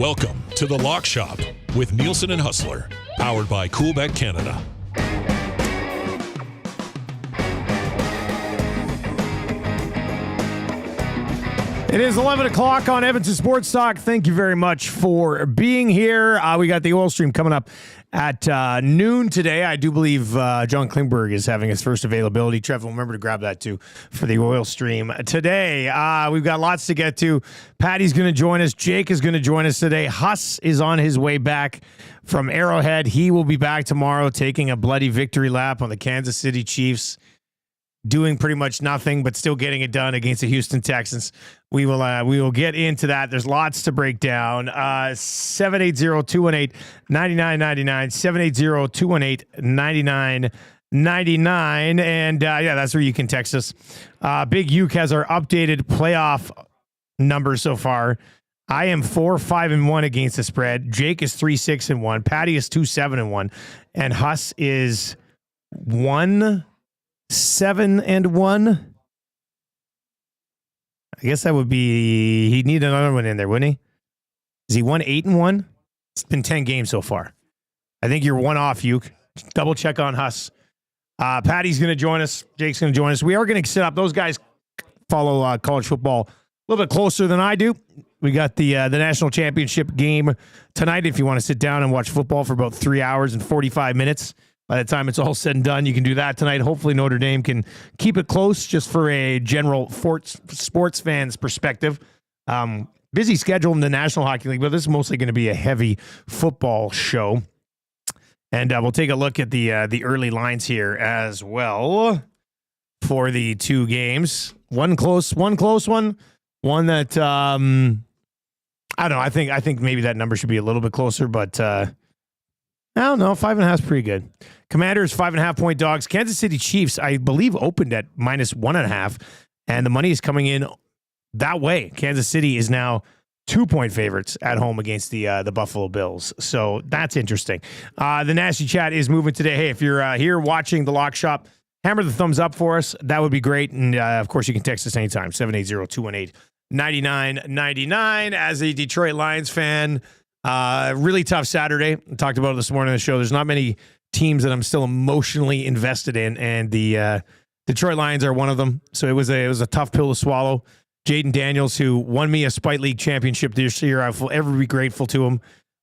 Welcome to the Lock Shop with Nielson and Hustler, powered by Coolbet Canada. It is 11 o'clock on Edmonton Sports Talk. Thank you very much for being here. We got the oil stream coming up at noon today. I do believe John Klingberg is having his first availability. Trev, remember to grab that too for the oil stream today. We've got lots to get to. Patty's going to join us. Jake is going to join us today. Huss is on his way back from Arrowhead. He will be back tomorrow taking a bloody victory lap on the Kansas City Chiefs, doing pretty much nothing, but still getting it done against the Houston Texans. We will get into that. There's lots to break down. 780-218-9999, 780-218-9999. And that's where you can text us. Big Uke has our updated playoff numbers so far. I am 4-5-1 against the spread. Jake is 3-6-1. Patty is 2-7-1. And Huss is 1-7-1. I guess that would be, he'd need another one in there, wouldn't he? Is he 1-8-1? It's been 10 games so far. I think you're one off, Uke. Double check on Huss. Patty's going to join us. Jake's going to join us. We are going to set up. Those guys follow college football a little bit closer than I do. We got the national championship game tonight. If you want to sit down and watch football for about 3 hours and 45 minutes, by the time it's all said and done, you can do that tonight. Hopefully Notre Dame can keep it close just for a general sports fans perspective. Busy schedule in the National Hockey League, but this is mostly going to be a heavy football show. And we'll take a look at the early lines here as well for the two games. One close one. One that, I don't know. I think maybe that number should be a little bit closer, but I don't know. 5.5 is pretty good. Commanders, 5.5-point dogs. Kansas City Chiefs, I believe, opened at -1.5, and the money is coming in that way. Kansas City is now 2-point favorites at home against the Buffalo Bills. So that's interesting. The Nasty Chat is moving today. Hey, if you're here watching the Lock Shop, hammer the thumbs up for us. That would be great. And, of course, you can text us anytime, 780-218-9999. As a Detroit Lions fan, really tough Saturday. I talked about it this morning on the show. There's not many teams that I'm still emotionally invested in, and the Detroit Lions are one of them. So it was a tough pill to swallow. Jaden Daniels, who won me a Spite League championship this year, I will ever be grateful to him.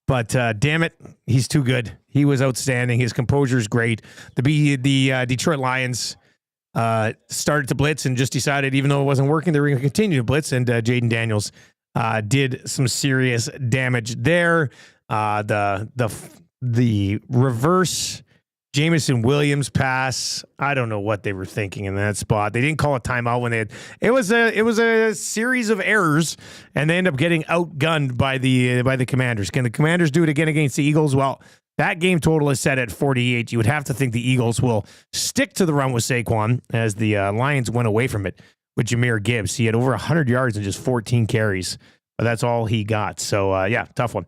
But damn it, he's too good. He was outstanding. His composure is great. The Detroit Lions started to blitz and just decided, even though it wasn't working, they were going to continue to blitz. And Jaden Daniels did some serious damage there. The reverse Jameson Williams pass, I don't know what they were thinking in that spot. They didn't call a timeout when it was a series of errors, and they end up getting outgunned by the Commanders. Can the Commanders do it again against the Eagles? Well, that game total is set at 48. You would have to think the Eagles will stick to the run with Saquon, as the Lions went away from it with Jahmyr Gibbs. He had over 100 yards and just 14 carries. But that's all he got. So, tough one.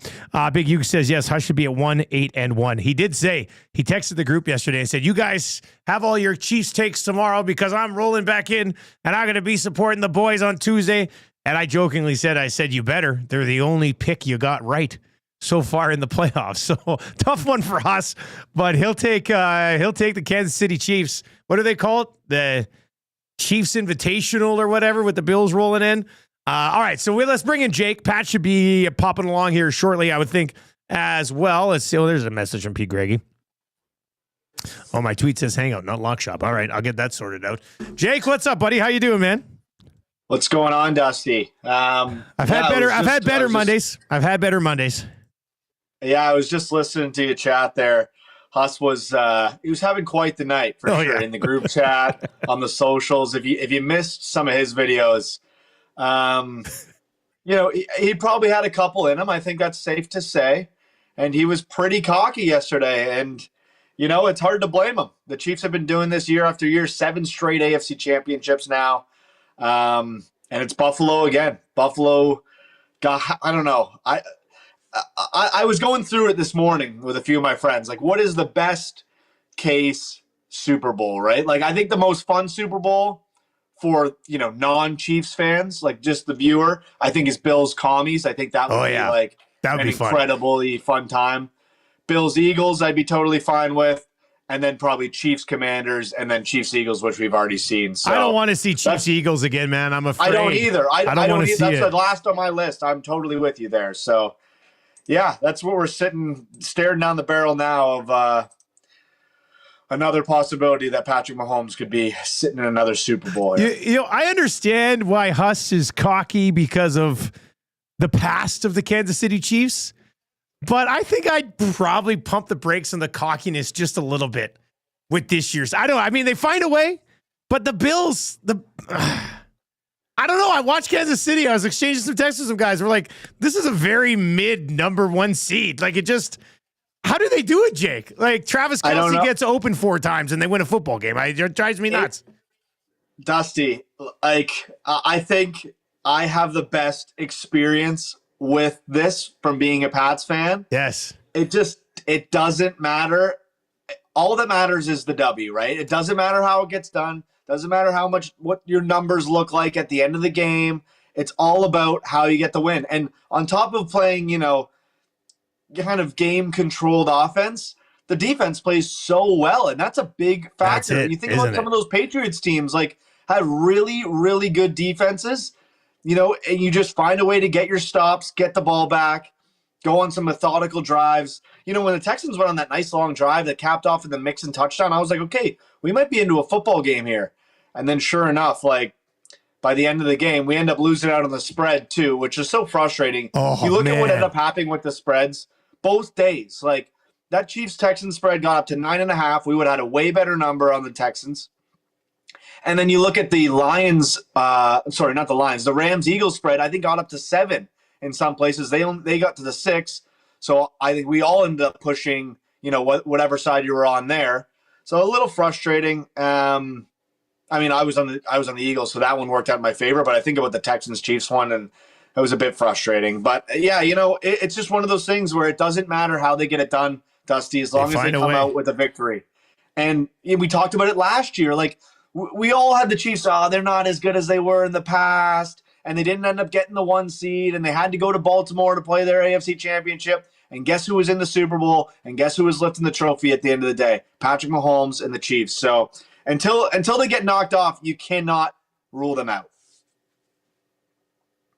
Big Hugh says, yes, Hush should be at 1-8-1. He did say, he texted the group yesterday and said, you guys have all your Chiefs takes tomorrow because I'm rolling back in and I'm going to be supporting the boys on Tuesday. And I jokingly said, you better. They're the only pick you got right so far in the playoffs. So, tough one for us. But he'll take the Kansas City Chiefs. What do they call it? The Chiefs Invitational or whatever, with the Bills rolling in. All right, so let's bring in Jake. Pat should be popping along here shortly, I would think, as well. Let's see. Oh, there's a message from Pete Greggy. Oh, my tweet says hangout, not lock shop. All right, I'll get that sorted out. Jake, what's up, buddy? How you doing, man? What's going on, Dusty? I've had better Mondays. Yeah, I was just listening to your chat there. Huss was he was having quite the night for sure. In the group chat, on the socials. If you missed some of his videos, he probably had a couple in him. I think that's safe to say. And he was pretty cocky yesterday. And, it's hard to blame him. The Chiefs have been doing this year after year, 7 straight AFC championships now. And it's Buffalo again. Buffalo got, I don't know. I was going through it this morning with a few of my friends. Like, what is the best case Super Bowl, right? Like, I think the most fun Super Bowl for, non-Chiefs fans, like just the viewer, I think is Bills Commies. I think that would be like That would an be fun. incredibly fun time. Bills Eagles, I'd be totally fine with. And then probably Chiefs Commanders, and then Chiefs Eagles, which we've already seen. So I don't want to see Chiefs Eagles again, man. I'm afraid. I don't either. I don't want to either. see That's it. the last on my list. I'm totally with you there. So, yeah, that's what we're staring down the barrel now of another possibility that Patrick Mahomes could be sitting in another Super Bowl. I understand why Huss is cocky because of the past of the Kansas City Chiefs. But I think I'd probably pump the brakes on the cockiness just a little bit with this year's. I mean, they find a way, but the Bills, I don't know. I watched Kansas City. I was exchanging some texts with some guys. We're like, this is a very mid number 1 seed. Like, how do they do it, Jake? Like, Travis Kelce gets open 4 times and they win a football game. It drives me nuts. Dusty, I think I have the best experience with this from being a Pats fan. Yes. It doesn't matter. All that matters is the W, right? It doesn't matter how it gets done. Doesn't matter what your numbers look like at the end of the game. It's all about how you get the win. And on top of playing, kind of game controlled offense, the defense plays so well. And that's a big factor. You think about some of those Patriots teams, had really, really good defenses. And you just find a way to get your stops, get the ball back, go on some methodical drives. When the Texans went on that nice long drive that capped off in the Mixon touchdown, I was like, okay, we might be into a football game here. And then sure enough, by the end of the game, we end up losing out on the spread too, which is so frustrating. You look at what ended up happening with the spreads both days. That Chiefs-Texans spread got up to 9.5. We would have had a way better number on the Texans. And then you look at the Lions, the Rams-Eagles spread, I think got up to 7 in some places. They got to the 6. So I think we all ended up pushing, whatever side you were on there. So a little frustrating. I was on the Eagles, so that one worked out in my favor. But I think about the Texans-Chiefs one, and it was a bit frustrating. But yeah, it's just one of those things where it doesn't matter how they get it done, Dusty, as long as they come out with a victory. And we talked about it last year. We all had the Chiefs, they're not as good as they were in the past, and they didn't end up getting the 1 seed, and they had to go to Baltimore to play their AFC championship. And guess who was in the Super Bowl? And guess who was lifting the trophy at the end of the day? Patrick Mahomes and the Chiefs. So until they get knocked off, you cannot rule them out.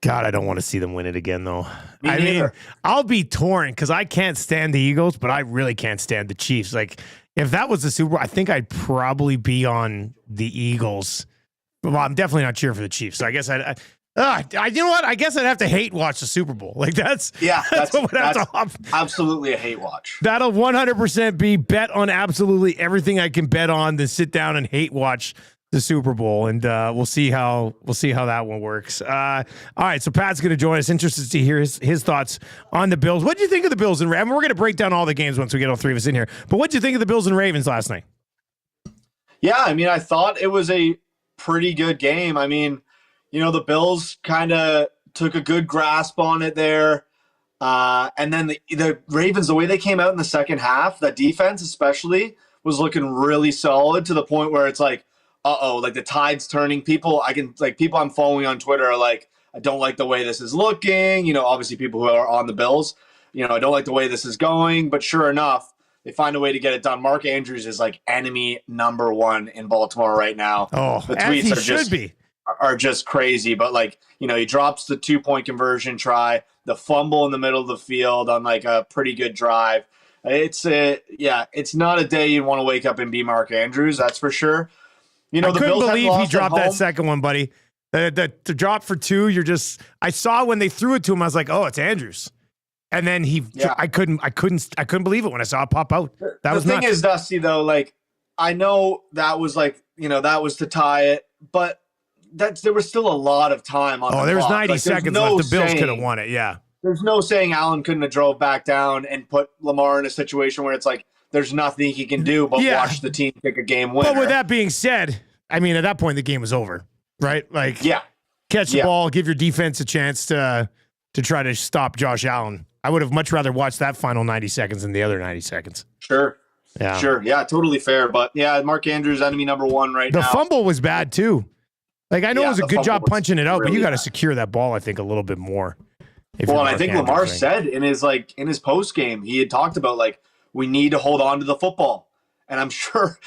God, I don't want to see them win it again, though. Me neither. I'll be torn because I can't stand the Eagles, but I really can't stand the Chiefs. If that was the Super Bowl, I think I'd probably be on the Eagles. Well, I'm definitely not cheering for the Chiefs. So I guess you know what? I guess I'd have to hate watch the Super Bowl. That's what would have to absolutely a hate watch. That'll 100% be bet on absolutely everything I can bet on to sit down and hate watch the Super Bowl, and we'll see how that one works. All right, so Pat's going to join us. Interested to hear his thoughts on the Bills. What do you think of the Bills and Ravens? We're going to break down all the games once we get all 3 of us in here. But what do you think of the Bills and Ravens last night? Yeah, I thought it was a pretty good game. The Bills kind of took a good grasp on it there. And then the Ravens, the way they came out in the second half, the defense especially, was looking really solid to the point where it's the tide's turning. People I'm following on Twitter are I don't like the way this is looking. Obviously people who are on the Bills, I don't like the way this is going. But sure enough, they find a way to get it done. Mark Andrews is enemy number 1 in Baltimore right now. Oh, the tweets are just crazy. But he drops the 2-point conversion try, the fumble in the middle of the field on a pretty good drive. It's not a day you want to wake up and be Mark Andrews. That's for sure. I couldn't believe he dropped that second one, buddy. The drop for 2, I saw when they threw it to him, I was like, oh, it's Andrews. And then I couldn't believe it when I saw it pop out. The thing is, Dusty, though, I know that was that was to tie it, but there was still a lot of time on the clock. There was 90 seconds left. The Bills could have won it, yeah. There's no saying Allen couldn't have drove back down and put Lamar in a situation where it's there's nothing he can do but watch the team pick a game winner. But with that being said, at that point, the game was over, right? Catch the ball, give your defense a chance to try to stop Josh Allen. I would have much rather watched that final 90 seconds than the other 90 seconds. Sure. Yeah. Sure. Yeah, totally fair. But yeah, Mark Andrews, enemy number 1 right now. The fumble was bad too. I know it was a good job punching it out, but you got to secure that ball, I think, a little bit more. Well, and I think Lamar said in his post game, he had talked about we need to hold on to the football. And I'm sure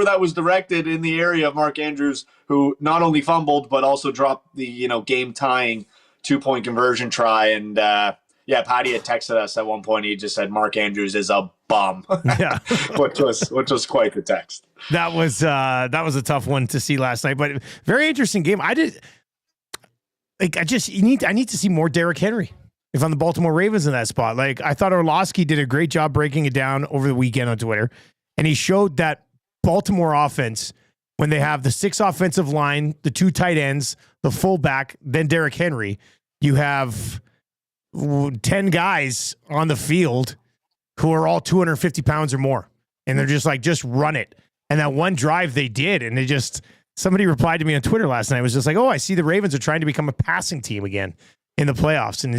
that was directed in the area of Mark Andrews, who not only fumbled but also dropped the game tying 2-point conversion try. And Patty had texted us at one point. He just said Mark Andrews is a bum. Yeah, which was quite the text. That was a tough one to see last night, but very interesting game. I need to see more Derrick Henry if I'm the Baltimore Ravens in that spot. I thought Orlovsky did a great job breaking it down over the weekend on Twitter. And he showed that Baltimore offense, when they have the 6 offensive line, the 2 tight ends, the fullback, then Derrick Henry, you have 10 guys on the field who are all 250 pounds or more. And they're just run it. And that one drive they did, and somebody replied to me on Twitter last night. It was just I see the Ravens are trying to become a passing team again in the playoffs. And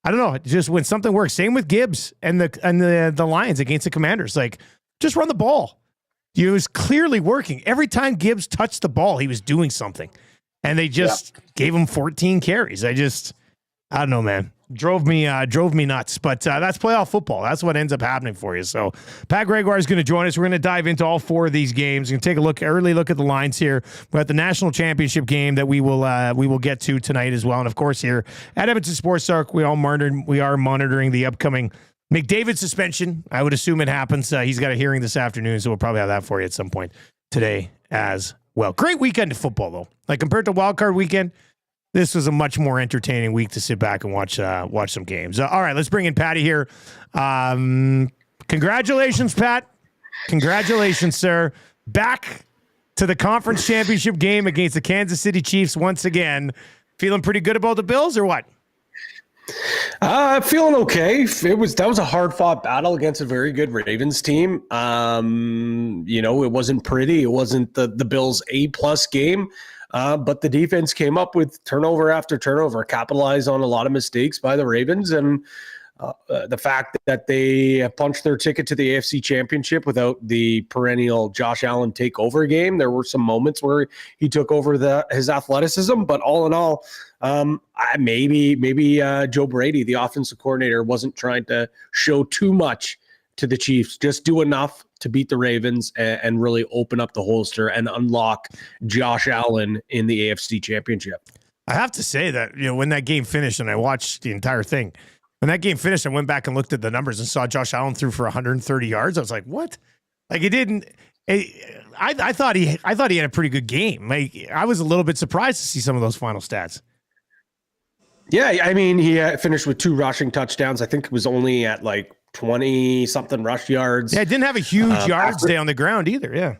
I don't know, just when something works. Same with Gibbs and the Lions against the Commanders. Just run the ball. It was clearly working. Every time Gibbs touched the ball, he was doing something. And they gave him 14 carries. I don't know, man. Drove me nuts. But that's playoff football. That's what ends up happening for you. So Pat Gregoire is going to join us. We're going to dive into all 4 of these games. We're going to take early look at the lines here. We're at the national championship game that we will get to tonight as well. And of course, here at Edmonton Sports Talk, we are monitoring the upcoming McDavid suspension. I would assume it happens. He's got a hearing this afternoon, so we'll probably have that for you at some point today as well. Great weekend of football, though. Compared to Wild Card weekend, this was a much more entertaining week to sit back and watch some games. All right, let's bring in Patty here. Congratulations, Pat. Congratulations, sir. Back to the conference championship game against the Kansas City Chiefs once again. Feeling pretty good about the Bills or what? Feeling okay. That was a hard-fought battle against a very good Ravens team. It wasn't pretty. It wasn't the Bills' A-plus game, but the defense came up with turnover after turnover, capitalized on a lot of mistakes by the Ravens, and the fact that they punched their ticket to the AFC Championship without the perennial Josh Allen takeover game. There were some moments where he took over his athleticism, but all in all, maybe Joe Brady, the offensive coordinator, wasn't trying to show too much to the Chiefs. Just do enough to beat the Ravens and really open up the holster and unlock Josh Allen in the AFC Championship. I have to say that, when that game finished and I watched the entire thing, when that game finished, I went back and looked at the numbers and saw Josh Allen threw for 130 yards. I was like, what? It didn't. I thought he had a pretty good game. I was a little bit surprised to see some of those final stats. Yeah, he finished with 2 rushing touchdowns. I think it was only at 20-something rush yards. Yeah, it didn't have a huge yards day on the ground either. Yeah.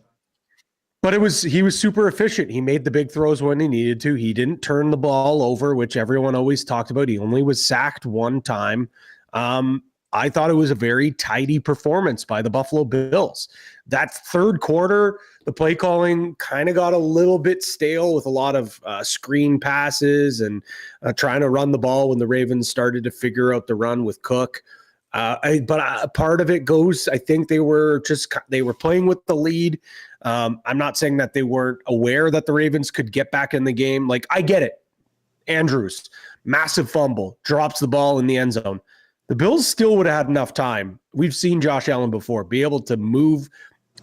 But he was super efficient. He made the big throws when he needed to. He didn't turn the ball over, which everyone always talked about. He only was sacked 1 time. I thought it was a very tidy performance by the Buffalo Bills. That third quarter, the play calling kind of got a little bit stale with a lot of screen passes and trying to run the ball when the Ravens started to figure out the run with Cook. But part of it goes, I think they were playing with the lead. I'm not saying that they weren't aware that the Ravens could get back in the game. I get it. Andrews, massive fumble, drops the ball in the end zone. The Bills still would have had enough time. We've seen Josh Allen before be able to move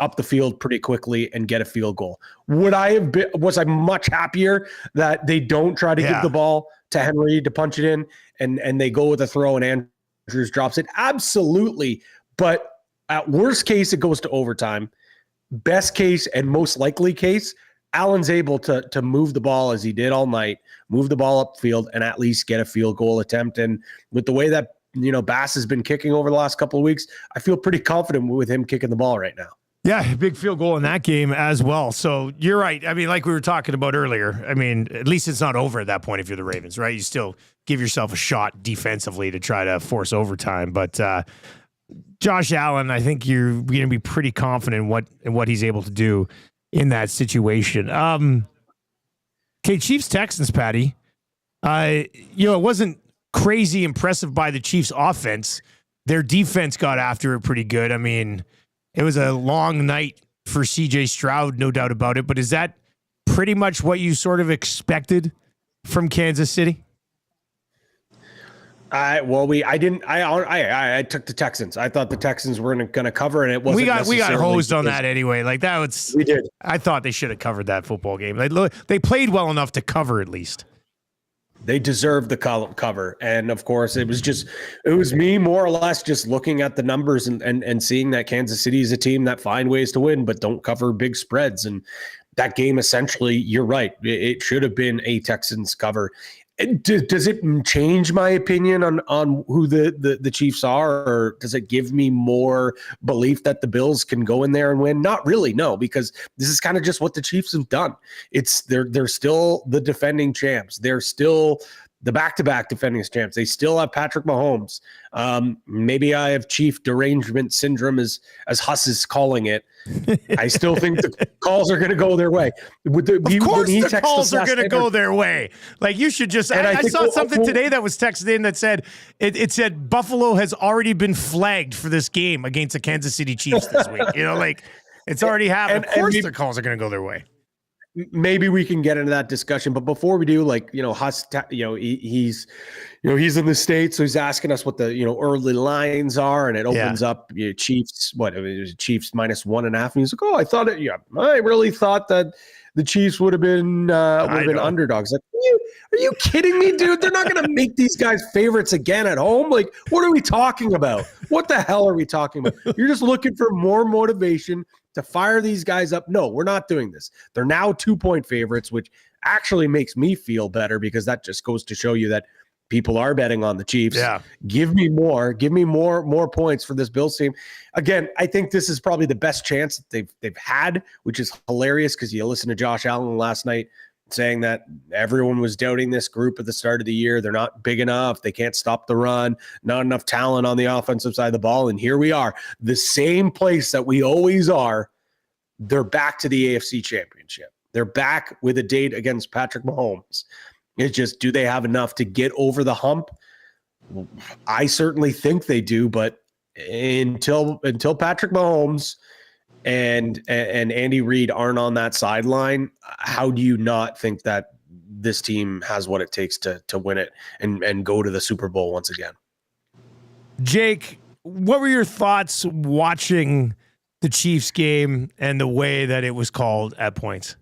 up the field pretty quickly and get a field goal. Was I much happier that they don't try to give the ball to Henry to punch it in and they go with a throw and Andrews drops it? Absolutely. But at worst case, it goes to overtime. Best case and most likely case, Allen's able to move the ball as he did all night, move the ball upfield and at least get a field goal attempt. And with the way that, Bass has been kicking over the last couple of weeks, I feel pretty confident with him kicking the ball right now. Yeah, big field goal in that game as well. So you're right. Like we were talking about earlier, at least it's not over at that point if you're the Ravens, right? You still give yourself a shot defensively to try to force overtime. But Josh Allen, I think you're going to be pretty confident in what he's able to do in that situation. Okay, Chiefs-Texans, Patty. It wasn't crazy impressive by the Chiefs offense. Their defense got after it pretty good. It was a long night for CJ Stroud, no doubt about it. But is that pretty much what you sort of expected from Kansas City? I took the Texans. I thought the Texans weren't going to cover, and it wasn't. We got hosed on that anyway. Like that was. We did. I thought they should have covered that football game. They played well enough to cover at least. They deserved the cover. And of course, it was me more or less just looking at the numbers and seeing that Kansas City is a team that find ways to win, but don't cover big spreads. And that game, essentially, you're right. It should have been a Texans cover. Does it change my opinion on who the Chiefs are, or does it give me more belief that the Bills can go in there and win? Not really, no, because this is kind of just what the Chiefs have done. They're still the defending champs. They're still the back-to-back defending champs. They still have Patrick Mahomes. Maybe I have Chief derangement syndrome, as Huss is calling it. I still think the calls are going to go their way. Of course the calls are going to go their way. Like you should just, I saw something today that was texted in that said, it said Buffalo has already been flagged for this game against the Kansas City Chiefs this week. Like it's already happened. Of course the calls are going to go their way. Maybe we can get into that discussion, but before we do, Huss, he's in the States, so he's asking us what the early lines are, and it opens up Chiefs. What it was, Chiefs -1.5, and he's like, I really thought that the Chiefs would have been underdogs. Like, are you kidding me, dude? They're not going to make these guys favorites again at home. Like, what are we talking about? What the hell are we talking about? You're just looking for more motivation to fire these guys up. No, we're not doing this. They're now 2-point favorites, which actually makes me feel better because that just goes to show you that people are betting on the Chiefs. Yeah. Give me more points for this Bills team. Again, I think this is probably the best chance that they've had, which is hilarious because you listen to Josh Allen last night saying that everyone was doubting this group at the start of the year. They're not big enough. They can't stop the run. Not enough talent on the offensive side of the ball. And here we are, the same place that we always are. They're back to the AFC Championship. They're back with a date against Patrick Mahomes. It's just, do they have enough to get over the hump? I certainly think they do, but until Patrick Mahomes and Andy Reid aren't on that sideline, how do you not think that this team has what it takes to win it and go to the Super Bowl once again? Jake, what were your thoughts watching the Chiefs game and the way that it was called at points?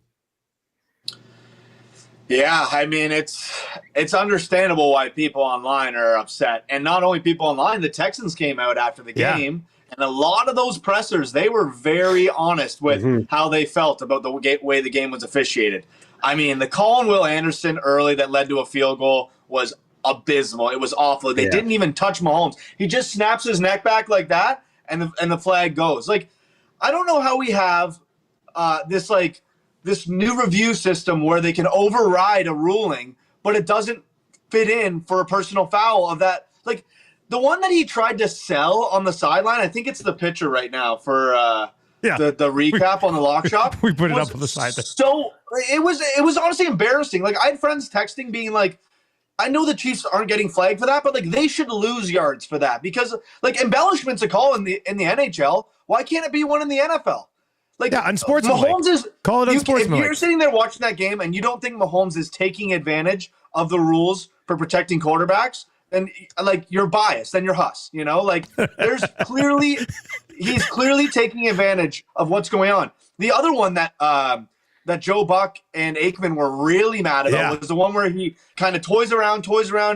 Yeah, I mean, it's understandable why people online are upset. And not only people online, the Texans came out after the game. And a lot of those pressers, they were very honest with how they felt about the way the game was officiated. I mean, the call on Will Anderson early that led to a field goal was abysmal. It was awful. They didn't even touch Mahomes. He just snaps his neck back like that, and the flag goes. Like, I don't know how we have this new review system where they can override a ruling, but it doesn't fit in for a personal foul of that. Like, the one that he tried to sell on the sideline, I think it's the picture right now for the recap on the lock shop. We put it up on the side. So it was honestly embarrassing. Like, I had friends texting being like, I know the Chiefs aren't getting flagged for that, but like they should lose yards for that because like embellishment's a call in the NHL. Why can't it be one in the NFL? Like, on Mahomes is call it on sportsmanlike. If you're sitting there watching that game and you don't think Mahomes is taking advantage of the rules for protecting quarterbacks, then like you're biased, then you're Huss, like he's clearly taking advantage of what's going on. The other one that Joe Buck and Aikman were really mad about was the one where he kind of toys around.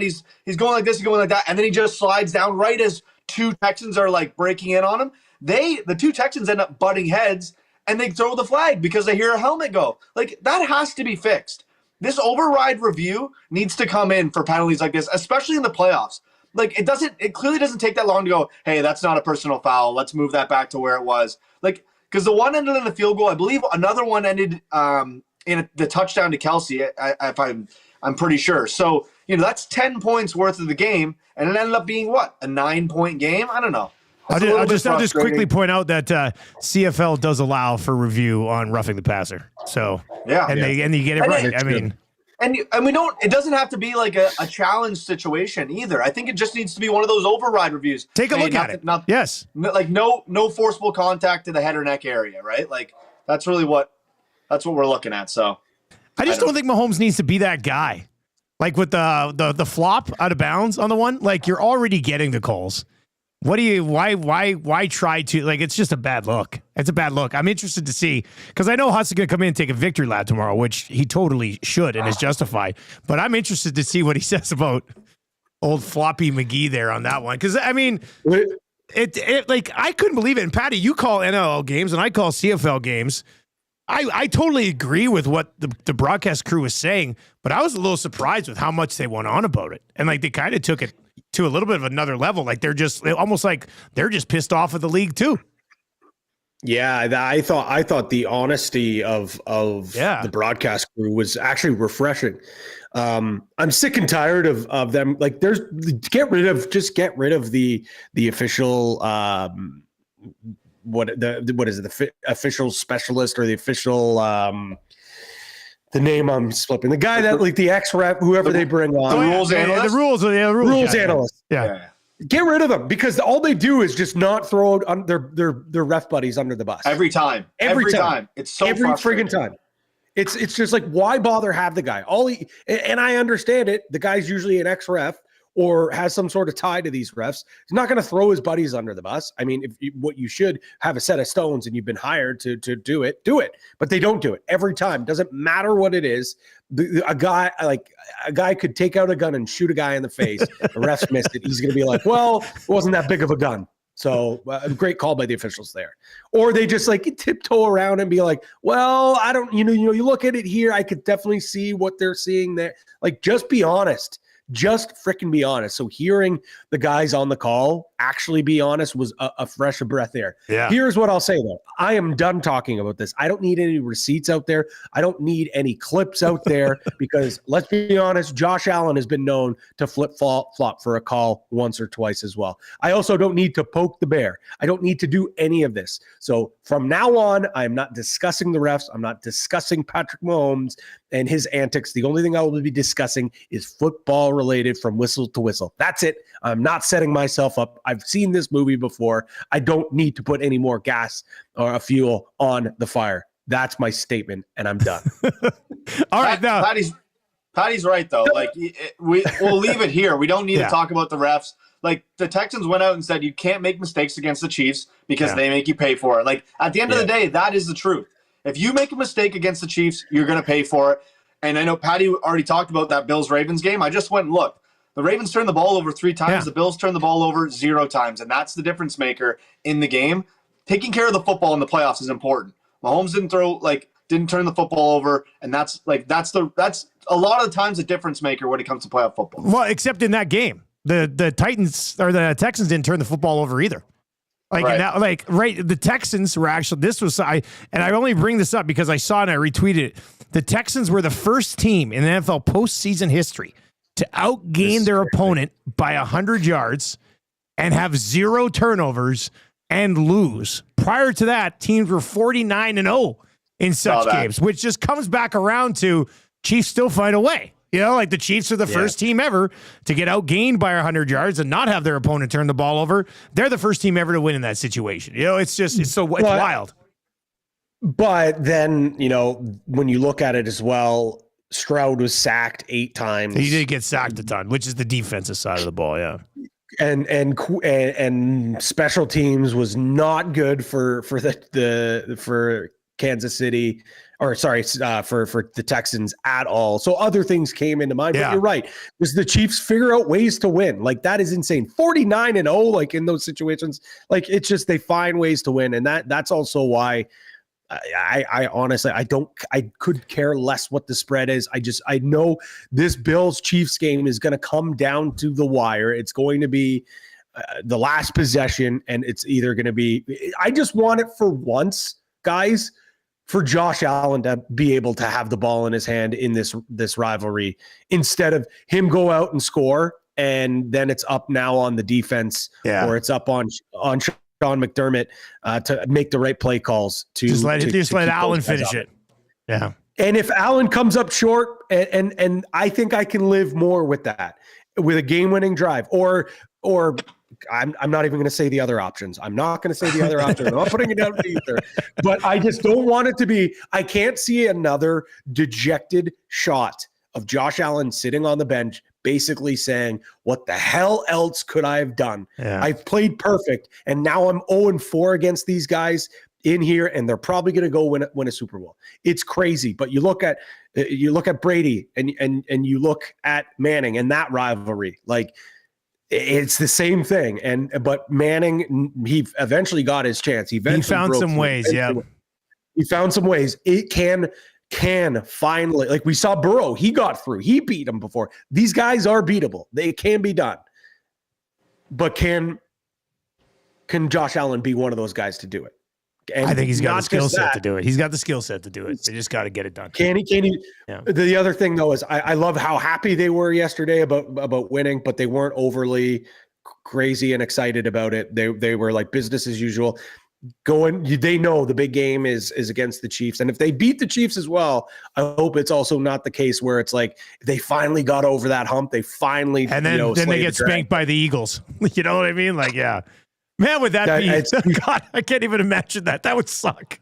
He's going like this, going like that, and then he just slides down right as two Texans are like breaking in on him. The two Texans end up butting heads and they throw the flag because they hear a helmet go. Like, that has to be fixed. This override review needs to come in for penalties like this, especially in the playoffs. Like, it clearly doesn't take that long to go, hey, that's not a personal foul. Let's move that back to where it was. Like, because the one ended in the field goal. I believe another one ended in the touchdown to Kelsey, I'm pretty sure. So, that's 10 points worth of the game, and it ended up being what? A 9-point game? I don't know. I'll just quickly point out that CFL does allow for review on roughing the passer. So and you get it right. I mean, and we don't. It doesn't have to be like a challenge situation either. I think it just needs to be one of those override reviews. Take a look at it. Yes, like no forcible contact to the head or neck area, right? Like that's what we're looking at. So I just don't think Mahomes needs to be that guy. Like with the flop out of bounds on the one, like you're already getting the calls. Why try to, like, it's just a bad look. It's a bad look. I'm interested to see, because I know Huss is going to come in and take a victory lap tomorrow, which he totally should and is justified. But I'm interested to see what he says about old Floppy McGee there on that one. Because, I mean, it like, I couldn't believe it. And Patty, you call NLL games and I call CFL games. I totally agree with what the broadcast crew was saying, but I was a little surprised with how much they went on about it. And like, they kind of took it to a little bit of another level. Like they're almost like they're just pissed off at the league too. Yeah, I thought the honesty of the broadcast crew was actually refreshing. I'm sick and tired of them. Like, get rid of the official what is it, the official specialist or the official the name I'm slipping. The guy that, like, the ex-rep, whoever they bring on. The rules analyst? The rules analyst. Yeah. Get rid of them, because all they do is just not throw their ref buddies under the bus. Every time. It's so every frustrating. friggin' time. It's just like, why bother have the guy? And I understand it. The guy's usually an ex-ref or has some sort of tie to these refs. He's not going to throw his buddies under the bus. I mean, what you should have a set of stones and you've been hired to do it. But they don't do it every time. Doesn't matter what it is. A guy could take out a gun and shoot a guy in the face. The refs missed it. He's going to be like, well, it wasn't that big of a gun. So great call by the officials there. Or they just like tiptoe around and be like, well, I don't, you look at it here, I could definitely see what they're seeing there. Like, just be honest. Just freaking be honest. So hearing the guys on the call actually be honest was a fresh breath air. Yeah. Here's what I'll say, though. I am done talking about this. I don't need any receipts out there. I don't need any clips out there because, let's be honest, Josh Allen has been known to flip-flop for a call once or twice as well. I also don't need to poke the bear. I don't need to do any of this. So from now on, I'm not discussing the refs. I'm not discussing Patrick Mahomes and his antics. The only thing I will be discussing is football related from whistle to whistle. That's it. I'm not setting myself up. I've seen this movie before. I don't need to put any more gas or fuel on the fire. That's my statement, and I'm done. All right, now Patty's right though. Like, we'll leave it here. We don't need to talk about the refs. Like, the Texans went out and said you can't make mistakes against the Chiefs because they make you pay for it. Like, at the end of the day, that is the truth. If you make a mistake against the Chiefs, you're going to pay for it. And I know Patty already talked about that Bills-Ravens game. I just went and looked. The Ravens turned the ball over 3 times. Yeah. The Bills turned the ball over 0 times. And that's the difference maker in the game. Taking care of the football in the playoffs is important. Mahomes didn't turn the football over. And that's a lot of the times a difference maker when it comes to playoff football. Well, except in that game. The Titans or the Texans didn't turn the football over either. The Texans were actually, and I only bring this up because I saw it and I retweeted it. The Texans were the first team in the NFL postseason history to outgain their opponent by 100 yards and have 0 turnovers and lose. Prior to that, teams were 49-0 in such games, which just comes back around to Chiefs still find a way. Like the Chiefs are the first team ever to get outgained by 100 yards and not have their opponent turn the ball over. They're the first team ever to win in that situation. It's wild. But then, when you look at it as well, Stroud was sacked 8 times. He did get sacked a ton, which is the defensive side of the ball. Yeah. And special teams was not good for Kansas City. For the Texans at all. So other things came into mind. But you're right. Was the Chiefs figure out ways to win? Like, that is insane. 49-0, like, in those situations. Like, it's just they find ways to win. And that's also why I honestly, I could care less what the spread is. I know this Bills-Chiefs game is going to come down to the wire. It's going to be the last possession, and it's either going to be – I just want it for once, guys – for Josh Allen to be able to have the ball in his hand in this rivalry instead of him go out and score and then it's up now on the defense or it's up on Sean McDermott to make the right play calls to just let Allen finish it. Yeah. And if Allen comes up short, and I think I can live more with that, with a game-winning drive, or I'm not even going to say the other options. I'm not going to say the other options. I'm not putting it out either. But I just don't want it to be. I can't see another dejected shot of Josh Allen sitting on the bench, basically saying, what the hell else could I have done? Yeah. I've played perfect, and now I'm 0-4 against these guys in here, and they're probably going to go win a Super Bowl. It's crazy. But you look at Brady and you look at Manning and that rivalry, like it's the same thing. But Manning, he eventually got his chance. He found some ways. Yeah. He found some ways. It can finally, like we saw Burrow, he got through. He beat him before. These guys are beatable. They can be done. But can Josh Allen be one of those guys to do it? And I think he's got the skill set to do it. He's got the skill set to do it. They just got to get it done. Can he? Yeah. The other thing, though, is I love how happy they were yesterday about winning, but they weren't overly crazy and excited about it. They were like business as usual. They know the big game is against the Chiefs. And if they beat the Chiefs as well, I hope it's also not the case where it's like they finally got over that hump. They finally, and then they get spanked by the Eagles. You know what I mean? Like, yeah. Man, would that be? God, I can't even imagine that. That would suck.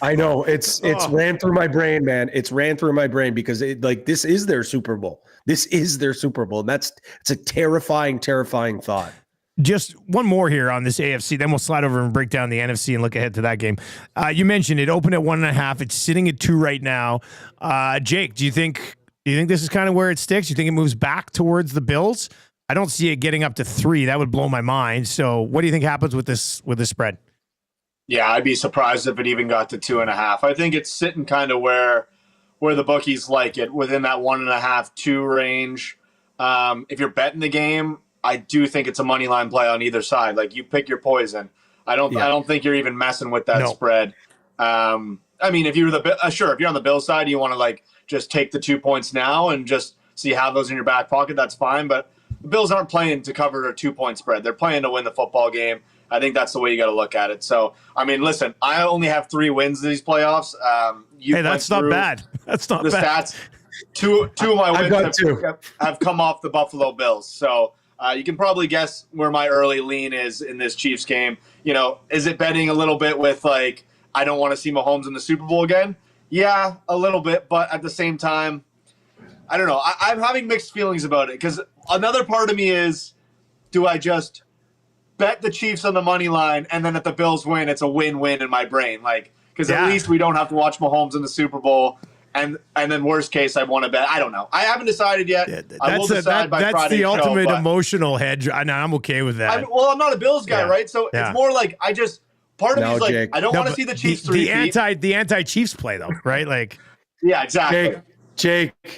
I know it's ran through my brain, man. It's ran through my brain because this is their Super Bowl. This is their Super Bowl, and it's a terrifying, terrifying thought. Just one more here on this AFC, then we'll slide over and break down the NFC and look ahead to that game. You mentioned it opened at 1.5. It's sitting at 2 right now. Jake, do you think this is kind of where it sticks? Do you think it moves back towards the Bills? I don't see it getting up to 3. That would blow my mind. So what do you think happens with this spread? Yeah, I'd be surprised if it even got to 2.5. I think it's sitting kind of where the bookies like it, within that 1.5, 2 range. If you're betting the game, I do think it's a money line play on either side. Like, you pick your poison. I don't think you're even messing with that spread. I mean, if you're if you're on the Bills side, you want to like just take the 2 points now and just see how those in your back pocket. That's fine, but the Bills aren't playing to cover a 2-point spread. They're playing to win the football game. I think that's the way you got to look at it. So, I mean, listen, I only have 3 wins in these playoffs. Hey, that's not bad. That's not bad. The stats. Two of my wins have come off the Buffalo Bills. So you can probably guess where my early lean is in this Chiefs game. You know, is it betting a little bit with like, I don't want to see Mahomes in the Super Bowl again? Yeah, a little bit. But at the same time, I don't know. I'm having mixed feelings about it because another part of me is, do I just bet the Chiefs on the money line and then if the Bills win, it's a win-win in my brain? Like, because at least we don't have to watch Mahomes in the Super Bowl. And then worst case, I want to bet. I don't know. I haven't decided yet. Yeah, I will decide by Friday. That's the ultimate emotional hedge. I'm okay with that. I'm not a Bills guy, right? So it's more like part of me is like, Jake, I don't want to see the Chiefs the anti-Chiefs play though, right? Like, yeah, exactly. Jake. I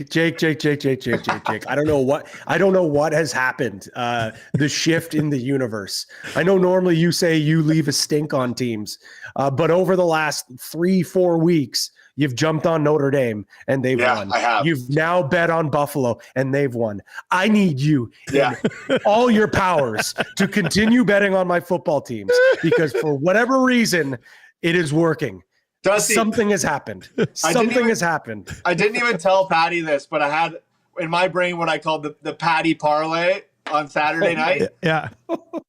don't know what has happened. The shift in the universe. I know normally you say you leave a stink on teams, but over the last 3-4 weeks, you've jumped on Notre Dame and they've won. I have. You've now bet on Buffalo and they've won. I need you in all your powers to continue betting on my football teams because for whatever reason, it is working. Dusty, something has happened. Something has happened. I didn't even tell Patty this, but I had in my brain what I called the Patty parlay on Saturday night. Yeah.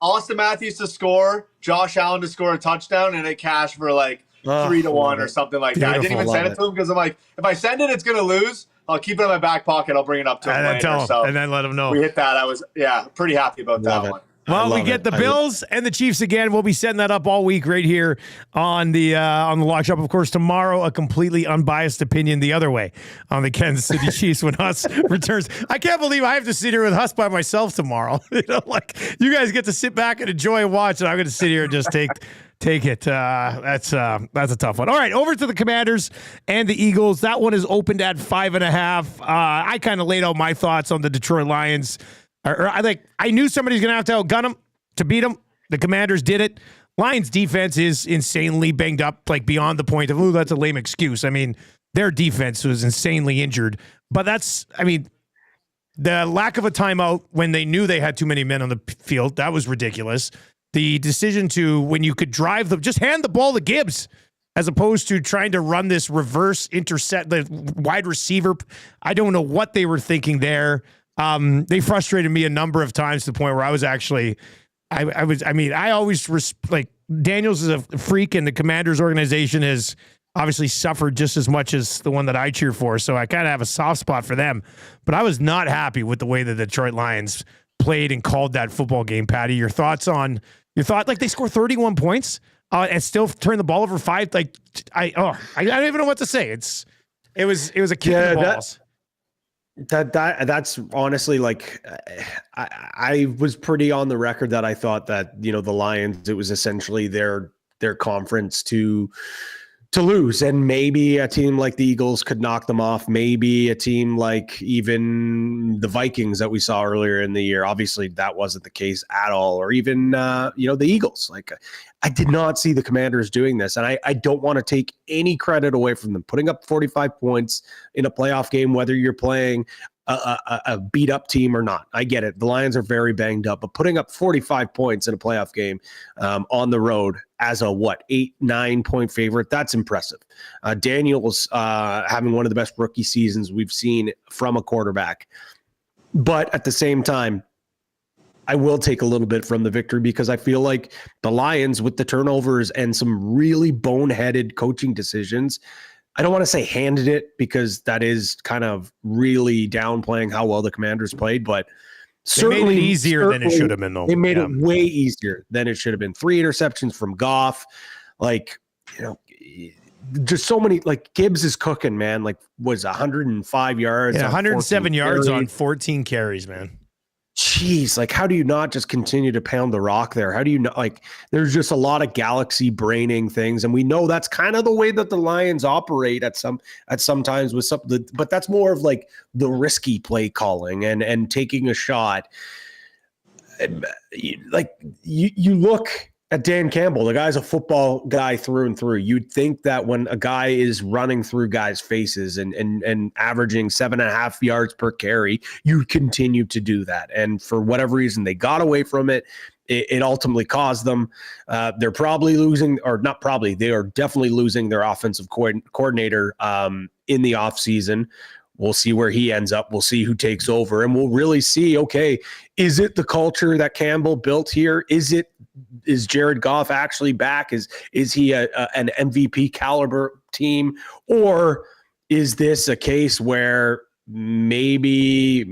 Austin Matthews to score, Josh Allen to score a touchdown, and it cashed for like 3-1 or something like that. I didn't even send it to him because I'm like, if I send it, it's going to lose. I'll keep it in my back pocket. I'll bring it up to him later. And then let him know. We hit that. I was pretty happy about that one. Well, we get the Bills and the Chiefs again. We'll be setting that up all week right here on the Lock Shop. Of course, tomorrow, a completely unbiased opinion the other way on the Kansas City Chiefs when Huss returns. I can't believe I have to sit here with Huss by myself tomorrow. You know, like you guys get to sit back and enjoy and watch, and I'm going to sit here and just take it. That's a tough one. All right, over to the Commanders and the Eagles. That one is opened at 5.5. I kind of laid out my thoughts on the Detroit Lions. I knew somebody's going to have to outgun them to beat them. The Commanders did it. Lions defense is insanely banged up, like beyond the point of, oh, that's a lame excuse. I mean, their defense was insanely injured. But the lack of a timeout when they knew they had too many men on the field, that was ridiculous. The decision to, when you could drive them, just hand the ball to Gibbs as opposed to trying to run this reverse intercept, the wide receiver. I don't know what they were thinking there. They frustrated me a number of times to the point where I was actually, I always like Daniels is a freak and the Commanders organization has obviously suffered just as much as the one that I cheer for. So I kind of have a soft spot for them. But I was not happy with the way the Detroit Lions played and called that football game, Patty. Your thought, like they scored 31 points and still turn the ball over 5. Like I don't even know what to say. It was a kick in the balls. That's honestly like I was pretty on the record that I thought that, the Lions, it was essentially their conference to lose, and maybe a team like the Eagles could knock them off. Maybe a team like even the Vikings that we saw earlier in the year. Obviously that wasn't the case at all, or even the Eagles. Like I did not see the Commanders doing this, and I don't want to take any credit away from them putting up 45 points in a playoff game, whether you're playing a beat up team or not. I get it. The Lions are very banged up, but putting up 45 points in a playoff game on the road as a 8-9 point favorite, that's impressive. Daniel's having one of the best rookie seasons we've seen from a quarterback. But at the same time, I will take a little bit from the victory because I feel like the Lions, with the turnovers and some really boneheaded coaching decisions, I don't want to say handed it because that is kind of really downplaying how well the Commanders played, but certainly made it easier than it should have been, though. They made it way easier than it should have been. 3 interceptions from Goff. Just so many, like Gibbs is cooking, man. Like was 105 yards. Yeah, 107 yards on 14 carries, man. Jeez, like how do you not just continue to pound the rock there? How do you not, like there's just a lot of galaxy braining things, and we know that's kind of the way that the Lions operate at sometimes with some, but that's more of like the risky play calling and taking a shot. Like you look at Dan Campbell, the guy's a football guy through and through. You'd think that when a guy is running through guys' faces and averaging 7.5 yards per carry, you continue to do that. And for whatever reason, they got away from it. It ultimately caused them. They're probably losing, or not probably, they are definitely losing their offensive coordinator in the offseason. We'll see where he ends up. We'll see who takes over, and we'll really see, okay, is it the culture that Campbell built here? Is Jared Goff actually back? Is he an MVP caliber team? Or is this a case where maybe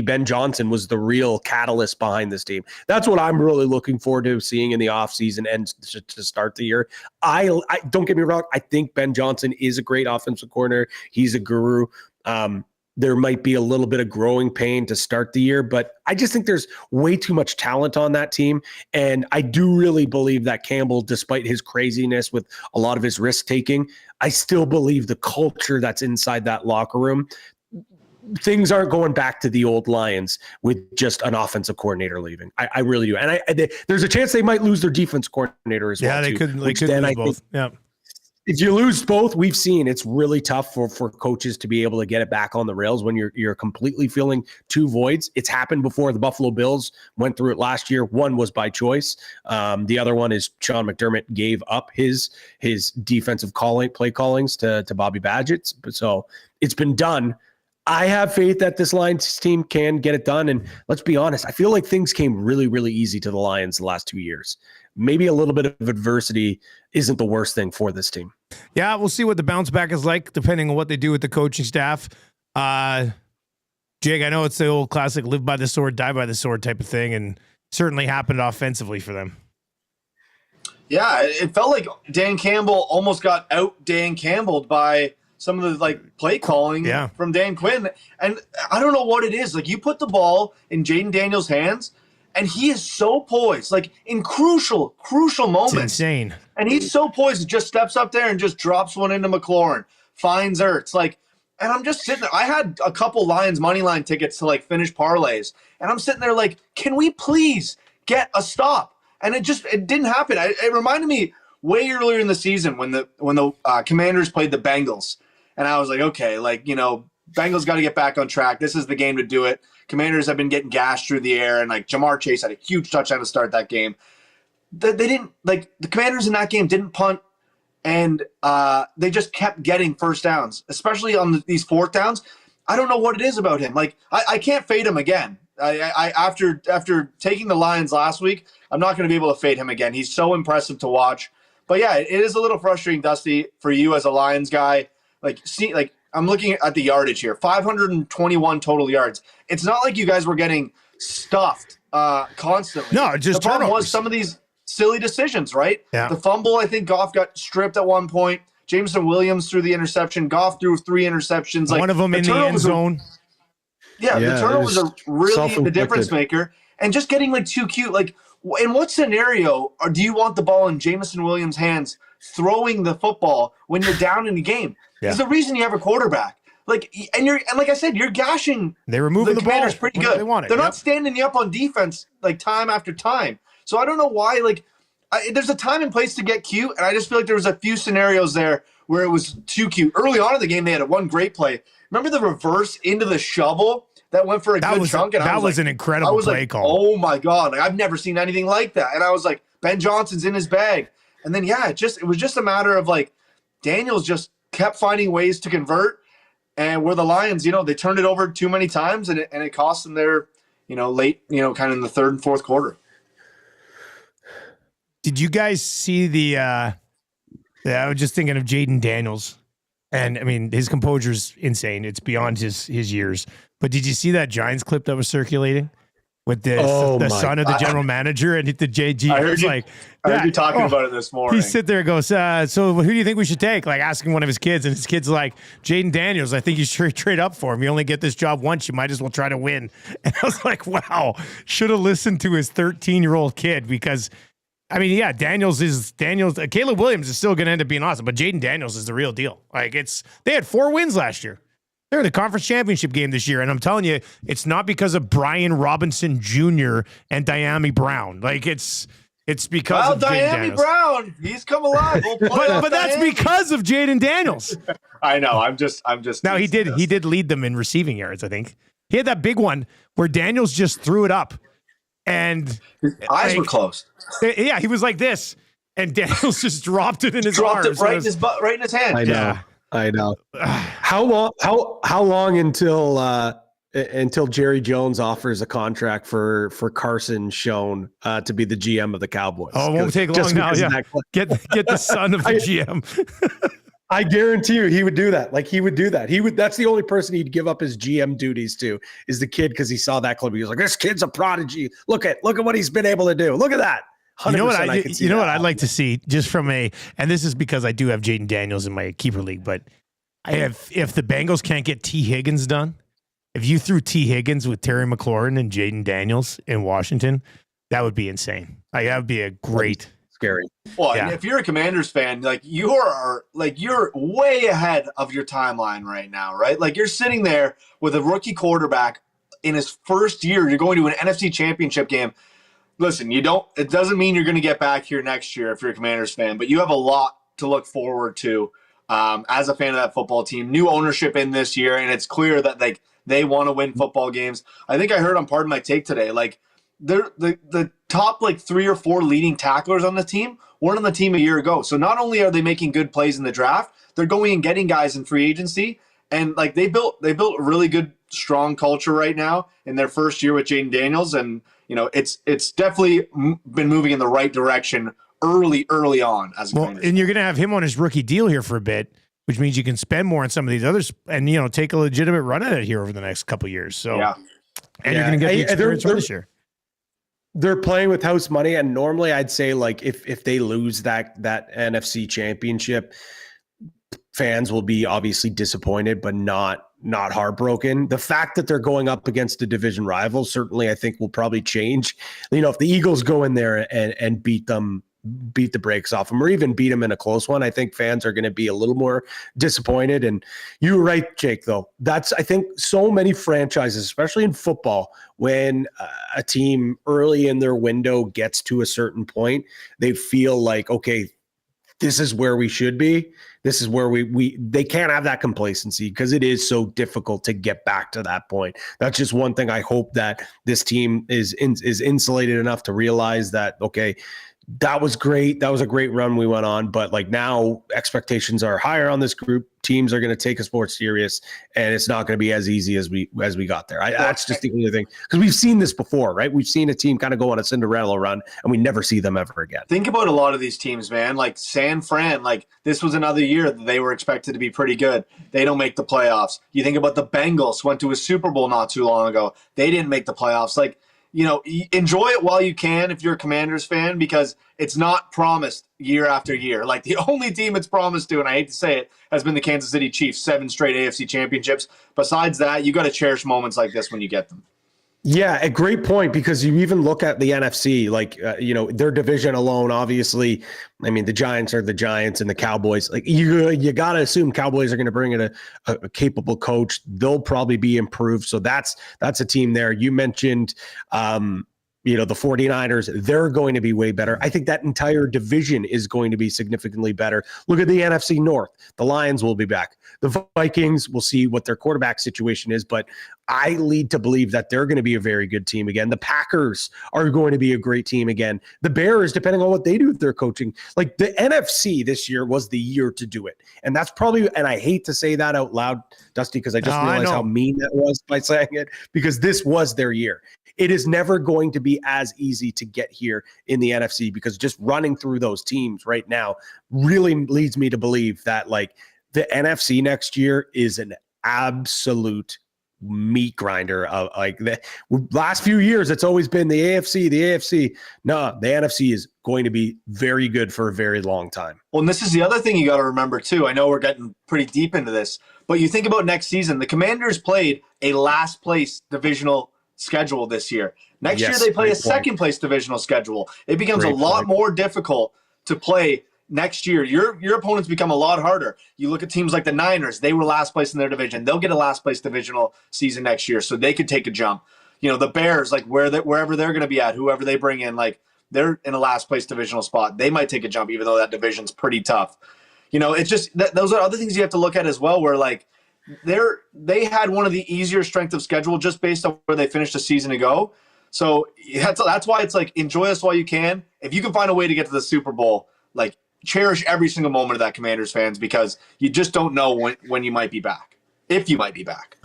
Ben Johnson was the real catalyst behind this team? That's what I'm really looking forward to seeing in the offseason and to start the year. I don't get me wrong. I think Ben Johnson is a great offensive coordinator. He's a guru. There might be a little bit of growing pain to start the year, but I just think there's way too much talent on that team. And I do really believe that Campbell, despite his craziness with a lot of his risk taking, I still believe the culture that's inside that locker room, things aren't going back to the old Lions with just an offensive coordinator leaving. I really do. And there's a chance they might lose their defense coordinator as well. Yeah, they could lose both. Yeah. If you lose both, we've seen it's really tough for coaches to be able to get it back on the rails when you're completely filling two voids. It's happened before. The Buffalo Bills went through it last year. One was by choice. The other one is Sean McDermott gave up his defensive play callings to Bobby Badgett. So it's been done. I have faith that this Lions team can get it done. And let's be honest, I feel like things came really, really easy to the Lions the last 2 years. Maybe a little bit of adversity isn't the worst thing for this team. Yeah, we'll see what the bounce back is like, depending on what they do with the coaching staff. Jake, I know it's the old classic live by the sword, die by the sword type of thing, and certainly happened offensively for them. Yeah, it felt like Dan Campbell almost got out Dan Campbelled by some of the play calling from Dan Quinn. And I don't know what it is. Like, you put the ball in Jaden Daniels' hands, and he is so poised, in crucial moments. It's insane. And he's so poised, he just steps up there and just drops one into McLaurin, finds Ertz. And I'm just sitting there. I had a couple Lions money line tickets to finish parlays. And I'm sitting there can we please get a stop? And it didn't happen. It reminded me way earlier in the season when the Commanders played the Bengals. And I was like, okay, Bengals got to get back on track. This is the game to do it. Commanders have been getting gashed through the air, and Jamar Chase had a huge touchdown to start that game. They didn't the Commanders in that game didn't punt, and they just kept getting first downs, especially on these fourth downs. I don't know what it is about him. I can't fade him again. After taking the Lions last week, I'm not going to be able to fade him again. He's so impressive to watch. But yeah, it is a little frustrating, Dusty, for you as a Lions guy. I'm looking at the yardage here, 521 total yards. It's not like you guys were getting stuffed constantly. No, just the problem turnovers. was some of these silly decisions, right? Yeah. The fumble, I think Goff got stripped at one point. Jameson Williams threw the interception. Goff threw 3 interceptions. One of them in the end zone. The turnovers are really the difference maker. And just getting too cute. In what scenario do you want the ball in Jameson Williams' hands throwing the football when you're down in the game? There's a reason you have a quarterback. Like I said, you're gashing. They're removing the Commanders ball pretty good. They want it. They're not standing you up on defense time after time. So I don't know why. There's a time and place to get cute, and I just feel like there was a few scenarios there where it was too cute. Early on in the game, they had one great play. Remember the reverse into the shovel that went for a good chunk? And that was an incredible play call. Oh my God. I've never seen anything like that. And I was like, Ben Johnson's in his bag. And then, it was just a matter of Daniels just kept finding ways to convert. And where the Lions, they turned it over too many times and it cost them their, late, kind of in the third and fourth quarter. Did you guys see I was just thinking of Jaden Daniels. And I mean, his composure's insane. It's beyond his years. But did you see that Giants clip that was circulating with the son of the general manager and the JG? I heard you talking about it this morning. He sit there and goes, so who do you think we should take? Asking one of his kids, and his kid's like, Jaden Daniels, I think you should trade up for him. You only get this job once. You might as well try to win. And I was like, wow, should have listened to his 13-year-old kid because Caleb Williams is still going to end up being awesome, but Jaden Daniels is the real deal. They had 4 wins last year. They're in the conference championship game this year, and I'm telling you, it's not because of Brian Robinson Jr. and Diami Brown. It's because of Jaden Daniels. Brown, he's come alive. but that's because of Jaden Daniels. I know. I'm just. Now he did lead them in receiving yards. I think he had that big one where Daniels just threw it up, and his eyes were closed. Yeah, he was like this, and Daniels just dropped it in his arms. Dropped it right in his butt, right in his hand. I know. How long until Jerry Jones offers a contract for Carson Schoen to be the GM of the Cowboys? Oh, it won't take long now. Yeah. Get the son of the GM. I guarantee you he would do that. He would do that. That's the only person he'd give up his GM duties to is the kid because he saw that clip. He was like, this kid's a prodigy. Look at what he's been able to do. Look at that. You know what I'd like to see just from and this is because I do have Jaden Daniels in my keeper league, but if the Bengals can't get T. Higgins done, if you threw T. Higgins with Terry McLaurin and Jaden Daniels in Washington, that would be insane. That would be a great scary. Well, and if you're a Commanders fan, you're way ahead of your timeline right now, right? You're sitting there with a rookie quarterback in his first year. You're going to an NFC Championship game. Listen, it doesn't mean you're going to get back here next year if you're a Commanders fan, but you have a lot to look forward to as a fan of that football team. New ownership in this year, and it's clear that they want to win football games. I think I heard on Pardon My Take today, they're the top 3 or 4 leading tacklers on the team weren't on the team a year ago. So not only are they making good plays in the draft, they're going and getting guys in free agency, and they built a really good, strong culture right now in their first year with Jaden Daniels, and it's definitely been moving in the right direction early on as a Commanders. And you're going to have him on his rookie deal here for a bit, which means you can spend more on some of these others and take a legitimate run at it here over the next couple of years. So, and you're going to get the experience this year. They're playing with house money, and normally I'd say if they lose that NFC Championship, fans will be obviously disappointed, but not heartbroken. The fact that they're going up against a division rival certainly I think will probably change. If the Eagles go in there and beat the brakes off them or even beat them in a close one, I think fans are going to be a little more disappointed. And you were right, Jake, though. That's, I think, so many franchises, especially in football, when a team early in their window gets to a certain point, they feel like, okay, this is where we should be. This is where they can't have that complacency because it is so difficult to get back to that point. That's just one thing I hope that this team is insulated enough to realize that, okay, that was great. That was a great run we went on. But like now expectations are higher on this group. Teams are going to take us more serious, and it's not going to be as easy as we got there. That's just the only thing, because we've seen this before, right? We've seen a team kind of go on a Cinderella run, and we never see them ever again. Think about a lot of these teams, man. Like San Fran, like this was another year that they were expected to be pretty good. They don't make the playoffs. You think about the Bengals, went to a Super Bowl not too long ago. They didn't make the playoffs. Like, enjoy it while you can if you're a Commanders fan, because it's not promised year after year. Like the only team it's promised to, and I hate to say it, has been the Kansas City Chiefs, 7 straight AFC championships. Besides that, you got to cherish moments like this when you get them. Yeah, a great point, because you even look at the NFC, like, their division alone, obviously, I mean, the Giants are the Giants and the Cowboys. Like you got to assume Cowboys are going to bring in a capable coach. They'll probably be improved. So that's a team there. You mentioned, the 49ers, they're going to be way better. I think that entire division is going to be significantly better. Look at the NFC North. The Lions will be back. The Vikings, we'll see what their quarterback situation is, but I lead to believe that they're going to be a very good team again. The Packers are going to be a great team again. The Bears, depending on what they do with their coaching, like the NFC this year was the year to do it. And that's probably, and I hate to say that out loud, Dusty, because I just realized how mean that was by saying it, because this was their year. It is never going to be as easy to get here in the NFC, because just running through those teams right now really leads me to believe that like the NFC next year is an absolute meat grinder of like the last few years. It's always been the AFC. No, the NFC is going to be very good for a very long time. Well, and this is the other thing you got to remember too. I know we're getting pretty deep into this, but you think about next season, the Commanders played a last place divisional schedule this year. Next year they play a second place divisional schedule. It becomes a lot more difficult to play next year. Your opponents become a lot harder. You look at teams like the Niners, they were last place in their division. They'll get a last place divisional season next year, so they could take a jump. The Bears, like wherever they're going to be at, whoever they bring in, like they're in a last place divisional spot. They might take a jump, even though that division's pretty tough. It's just those are other things you have to look at as well, where like they had one of the easier strength of schedule just based on where they finished a season ago. So that's why it's like, enjoy this while you can. If you can find a way to get to the Super Bowl, like cherish every single moment of that, Commanders fans, because you just don't know when you might be back, if you might be back.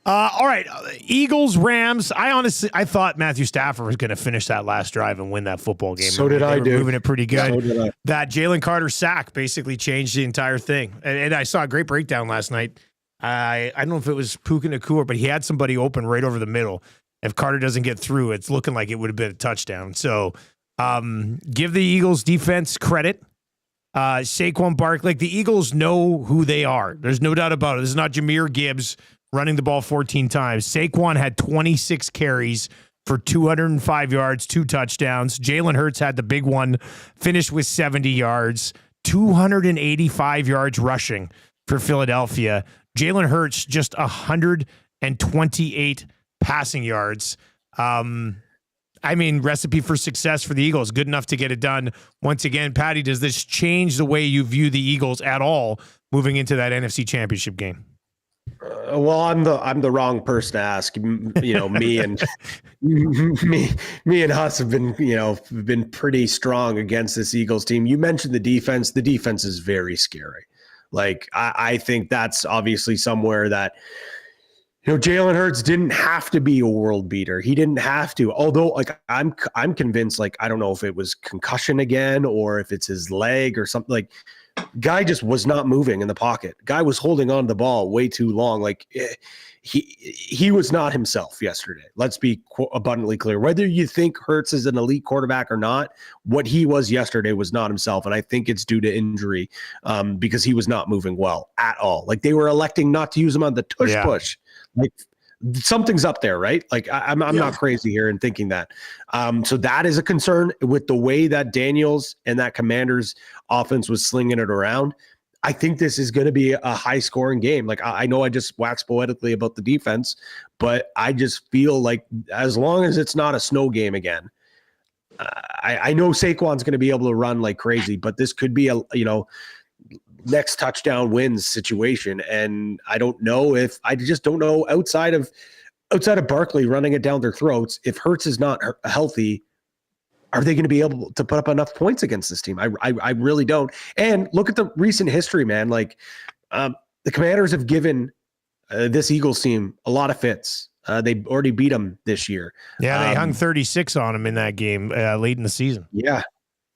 All right, Eagles, Rams. I thought Matthew Stafford was going to finish that last drive and win that football game. So did I, dude. Moving it pretty good. So did I. That Jalen Carter sack basically changed the entire thing. And I saw a great breakdown last night. I don't know if it was Puka Nacua, but he had somebody open right over the middle. If Carter doesn't get through, it's looking like it would have been a touchdown. So give the Eagles defense credit. Saquon Barkley, like the Eagles know who they are. There's no doubt about it. This is not Jahmyr Gibbs running the ball 14 times. Saquon had 26 carries for 205 yards, 2 touchdowns. Jalen Hurts had the big one, finished with 70 yards, 285 yards rushing for Philadelphia. Jalen Hurts just 128 passing yards. Recipe for success for the Eagles. Good enough to get it done. Once again, Patty, does this change the way you view the Eagles at all moving into that NFC Championship game? Well, I'm the wrong person to ask. Me and me and Huss have been pretty strong against this Eagles team. You mentioned the defense. The defense is very scary. Like I think that's obviously somewhere that Jalen Hurts didn't have to be a world beater. He didn't have to. Although, like I'm convinced. Like I don't know if it was concussion again or if it's his leg or something. Like guy just was not moving in the pocket. Guy was holding on to the ball way too long. Like he was not himself yesterday. Let's be abundantly clear. Whether you think Hurts is an elite quarterback or not, what he was yesterday was not himself. And I think it's due to injury because he was not moving well at all. Like they were electing not to use him on the tush push. Like something's up there, right? Like I'm not crazy here in thinking that. So that is a concern with the way that Daniels and that Commanders offense was slinging it around. I think this is going to be a high scoring game. Like I know I just waxed poetically about the defense, but I just feel like as long as it's not a snow game again, I know Saquon's going to be able to run like crazy, but this could be a, next touchdown wins situation. And I just don't know outside of Barkley running it down their throats. If Hurts is not healthy, are they going to be able to put up enough points against this team? I really don't. And look at the recent history, man. Like the Commanders have given this Eagles team a lot of fits. They already beat them this year. Yeah, they hung 36 on them in that game late in the season. Yeah.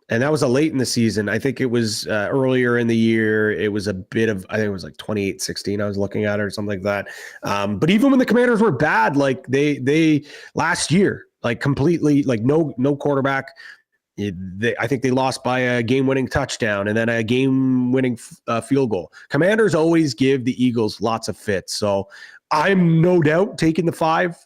And that was a late in the season. I think it was earlier in the year. It was a bit of, I think it was like 28-16. I was looking at it or something like that. But even when the Commanders were bad, like they last year, like completely, like no quarterback. I think they lost by a game-winning touchdown and then a game-winning field goal. Commanders always give the Eagles lots of fits. So I'm no doubt taking the 5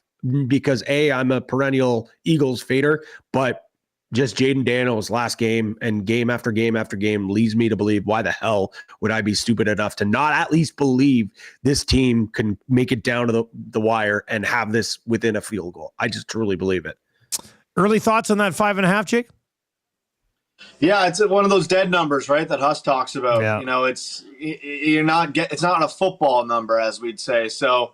because I'm a perennial Eagles fader, but just Jaden Daniels' last game and game after game after game leads me to believe, why the hell would I be stupid enough to not at least believe this team can make it down to the wire and have this within a field goal? I just truly believe it. Early thoughts on that 5.5, Jake? Yeah, it's one of those dead numbers, right? That Huss talks about. Yeah. You know, it's not a football number, as we'd say. So,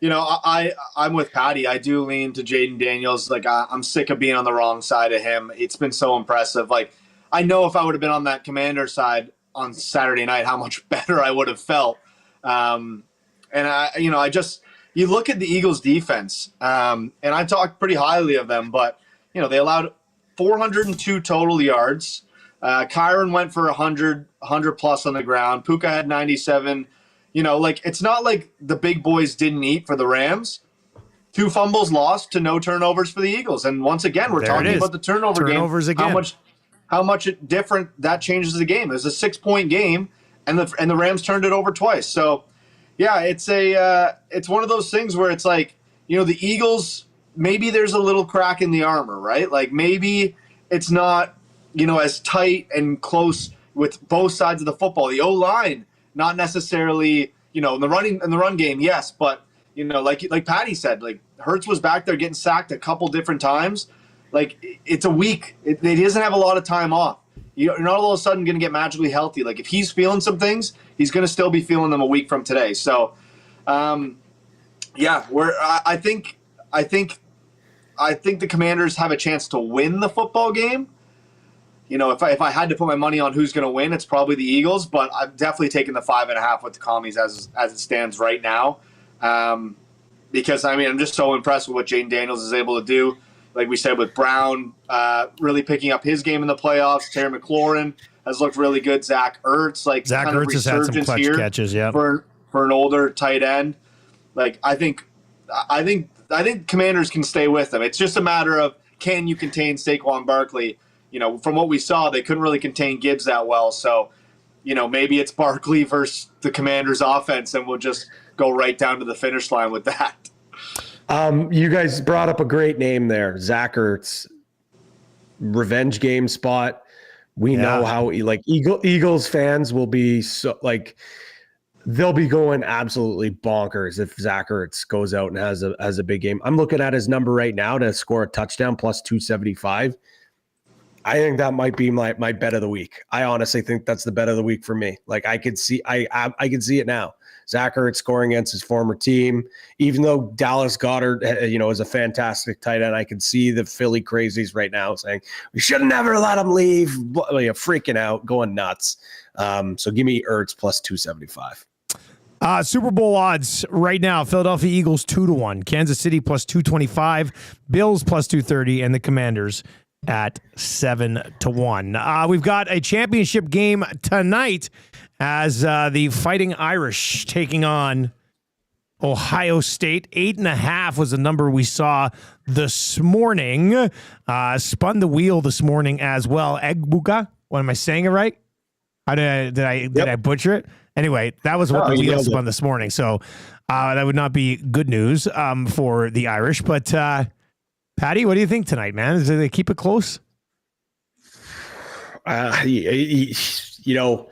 you know, I'm with Patty. I do lean to Jaden Daniels. Like, I'm sick of being on the wrong side of him. It's been so impressive. Like, I know if I would have been on that Commander side on Saturday night, how much better I would have felt. And you look at the Eagles defense, and I talked pretty highly of them, but, you know, they allowed 402 total yards. Kyron went for 100 plus on the ground. Puka had 97. You know, like, it's not like the big boys didn't eat for the Rams. 2 fumbles lost to no turnovers for the Eagles. And once again, we're talking about the turnovers game. Again. How much different that changes the game. It was a 6-point game, and the Rams turned it over twice. So, yeah, it's one of those things where it's like, you know, the Eagles, maybe there's a little crack in the armor, right? Like, maybe it's not, you know, as tight and close with both sides of the football. The O-line, not necessarily, you know, in the run game, yes, but, you know, like Patty said, like, Hurts was back there getting sacked a couple different times. Like, it's a week. He doesn't have a lot of time off. You're not all of a sudden going to get magically healthy. Like, if he's feeling some things, he's going to still be feeling them a week from today. So, yeah, I think the Commanders have a chance to win the football game. You know, if I had to put my money on who's going to win, it's probably the Eagles, but I'm definitely taking the 5.5 with the Commies as it stands right now. Because, I mean, I'm just so impressed with what Jaden Daniels is able to do. Like we said, with Brown really picking up his game in the playoffs. Terry McLaurin has looked really good. Zach Ertz, Zach Ertz has had some clutch catches, yeah. For an older tight end. Like, I think Commanders can stay with them. It's just a matter of, can you contain Saquon Barkley? You know, from what we saw, they couldn't really contain Gibbs that well. So, you know, maybe it's Barkley versus the Commanders offense, and we'll just go right down to the finish line with that. You guys brought up a great name there, Zach Ertz. Revenge game spot. We know how, like, Eagles fans will be so, like, they'll be going absolutely bonkers if Zach Ertz goes out and has a big game. I'm looking at his number right now to score a touchdown plus 275. I think that might be my bet of the week. I honestly think that's the bet of the week for me. Like, I could see it now. Zach Ertz scoring against his former team, even though Dallas Goedert, you know, is a fantastic tight end. I can see the Philly crazies right now saying we should have never let him leave, freaking out, going nuts. So give me Ertz plus 275. Super Bowl odds right now: Philadelphia Eagles 2-1, Kansas City plus 225, Bills plus 230, and the Commanders at 7-1. We've got a championship game tonight as the Fighting Irish taking on Ohio State. 8.5 was the number we saw this morning. Spun the wheel this morning as well. Egbuka. What, am I saying it right? Did I butcher it? Anyway, that was what the wheel spun this morning. So that would not be good news for the Irish. But Patty, what do you think tonight, man? Do they keep it close? You know,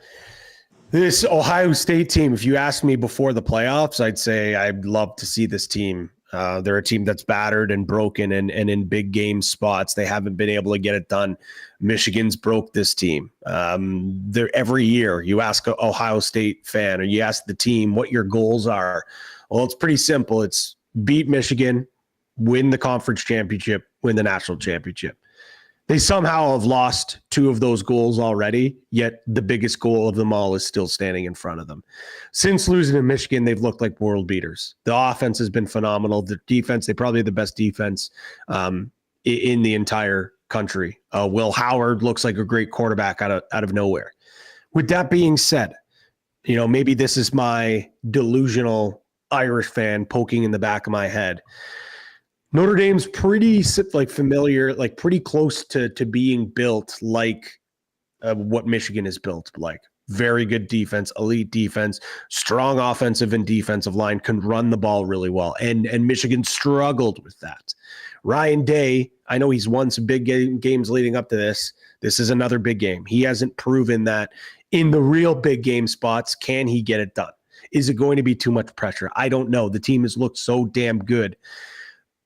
this Ohio State team, if you asked me before the playoffs, I'd say I'd love to see this team. They're a team that's battered and broken and in big game spots. They haven't been able to get it done. Michigan's broke this team. Every year you ask an Ohio State fan or you ask the team what your goals are. Well, it's pretty simple. It's beat Michigan, win the conference championship, win the national championship. They somehow have lost 2 of those goals already, yet the biggest goal of them all is still standing in front of them. Since losing to Michigan, they've looked like world beaters. The offense has been phenomenal. The defense, they probably have the best defense in the entire country. Will Howard looks like a great quarterback out of nowhere. With that being said, maybe this is my delusional Irish fan poking in the back of my head. Notre Dame's pretty familiar, like pretty close to being built like what Michigan is built like. Very good defense, elite defense, strong offensive and defensive line, can run the ball really well. And Michigan struggled with that. Ryan Day, I know he's won some big games leading up to this. This is another big game. He hasn't proven that in the real big game spots, can he get it done? Is it going to be too much pressure? I don't know. The team has looked so damn good.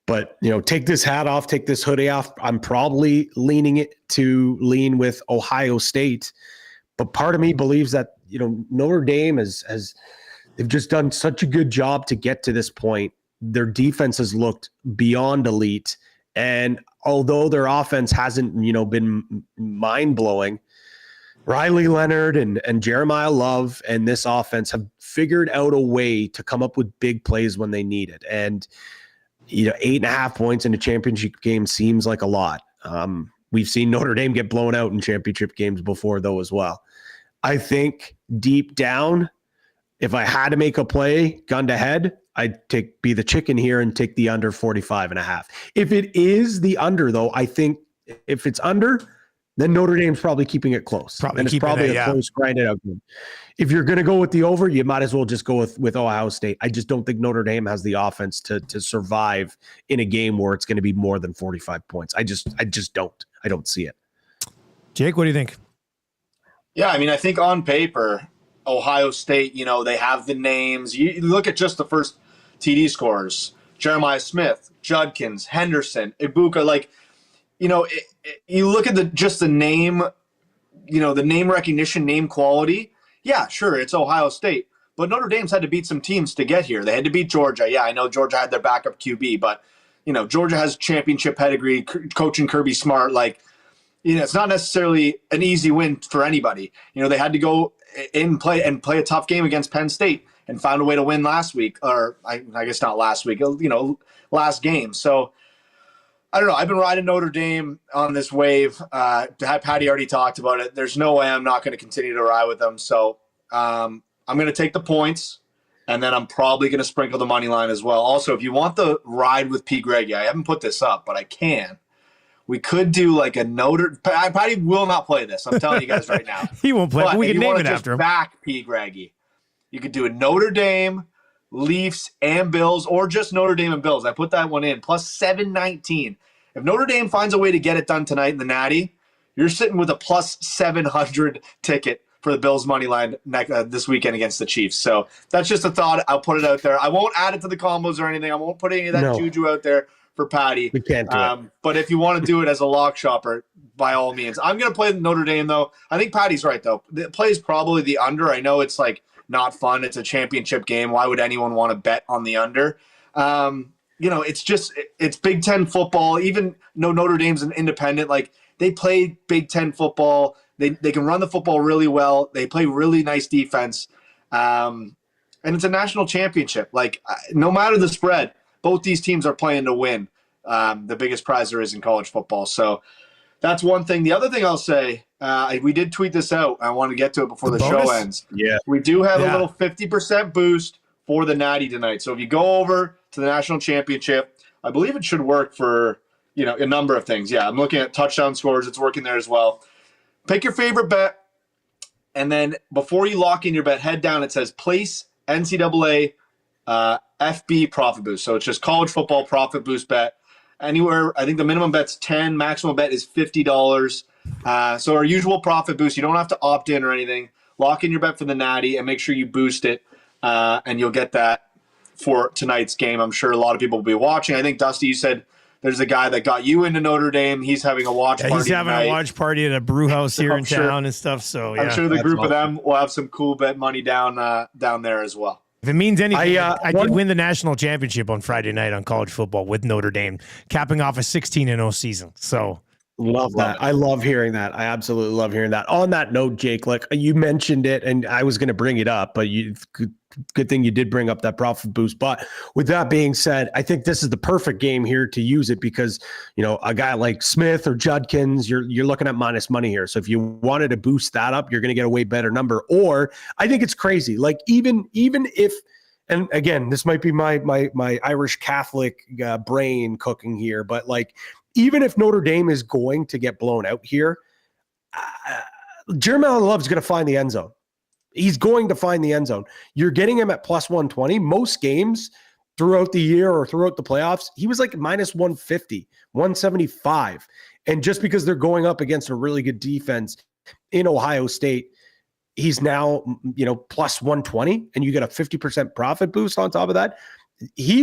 But, take this hat off, take this hoodie off. I'm probably leaning with Ohio State. But part of me believes that, Notre Dame they've just done such a good job to get to this point. Their defense has looked beyond elite. And although their offense hasn't, been mind-blowing, Riley Leonard and Jeremiah Love and this offense have figured out a way to come up with big plays when they need it. And 8.5 points in a championship game seems like a lot. We've seen Notre Dame get blown out in championship games before, though, as well. I think deep down, if I had to make a play, gun to head, I'd be the chicken here and take the under 45.5. If it is the under, though, I think if it's under, then Notre Dame's probably keeping it close. It's probably a close, grinded out game. If you're going to go with the over, you might as well just go with Ohio State. I just don't think Notre Dame has the offense to survive in a game where it's going to be more than 45 points. I just don't. I don't see it. Jake, what do you think? Yeah, I think on paper, Ohio State, they have the names. You look at just the first TD scores. Jeremiah Smith, Judkins, Henderson, Ibuka, you look at the name, the name recognition, name quality. Yeah, sure, it's Ohio State. But Notre Dame's had to beat some teams to get here. They had to beat Georgia. Yeah, I know Georgia had their backup QB, but, Georgia has championship pedigree, coaching Kirby Smart. It's not necessarily an easy win for anybody. They had to go in play a tough game against Penn State and found a way to win last week. Or I guess not last week, last game. So, I don't know. I've been riding Notre Dame on this wave. Patty already talked about it. There's no way I'm not going to continue to ride with them. So I'm going to take the points, and then I'm probably going to sprinkle the money line as well. Also, if you want the ride with P. Greggy, I haven't put this up, but I can. We could do like a Patty will not play this. I'm telling you guys right now. He won't play. But we can name it after him. Back P. Greggy. You could do a Notre Dame, Leafs, and Bills, or just Notre Dame and Bills. I put that one in, plus 719. If Notre Dame finds a way to get it done tonight in the Natty, you're sitting with a plus 700 ticket for the Bills money line this weekend against the Chiefs. So that's just a thought. I'll put it out there. I won't add it to the combos or anything. I won't put any of that juju out there for Patty. We can't do it. But if you want to do it as a lock shopper, by all means. I'm going to play Notre Dame, though. I think Patty's right, though. The play is probably the under. I know it's not fun. It's a championship game. Why would anyone want to bet on the under? It's Big Ten football. Even though Notre Dame's an independent, they play Big Ten football. They can run the football really well. They play really nice defense. And it's a national championship. No matter the spread, both these teams are playing to win the biggest prize there is in college football. So that's one thing. The other thing I'll say, we did tweet this out. I want to get to it before the show ends. Yeah. We do have a little 50% boost for the Natty tonight. So if you go over to the national championship, I believe it should work for, a number of things. Yeah, I'm looking at touchdown scores. It's working there as well. Pick your favorite bet. And then before you lock in your bet, head down. It says place NCAA FB profit boost. So it's just college football profit boost bet. Anywhere, I think the minimum bet's 10, maximum bet is $50. So our usual profit boost, you don't have to opt in or anything. Lock in your bet for the Natty and make sure you boost it. And you'll get that for tonight's game. I'm sure a lot of people will be watching. I think, Dusty, you said there's a guy that got you into Notre Dame. He's having a watch party. He's having a watch party at a brew house here in town and stuff. So I'm sure the group of them will have some cool bet money down there as well. If it means anything, I did win the national championship on Friday night on college football with Notre Dame, capping off a 16-0 season. So Love that. I love hearing that. I absolutely love hearing that. On that note, Jake, like you mentioned it, and I was going to bring it up, but good thing you did bring up that profit boost. But with that being said, I think this is the perfect game here to use it because, a guy like Smith or Judkins, you're looking at minus money here. So if you wanted to boost that up, you're going to get a way better number. Or I think it's crazy. Like even if, and again, this might be my Irish Catholic brain cooking here, but like, even if Notre Dame is going to get blown out here, Jeremiah Love's going to find the end zone. He's going to find the end zone. You're getting him at plus 120. Most games throughout the year or throughout the playoffs, he was like minus 150, 175. And just because they're going up against a really good defense in Ohio State, he's now, plus 120, and you get a 50% profit boost on top of that. He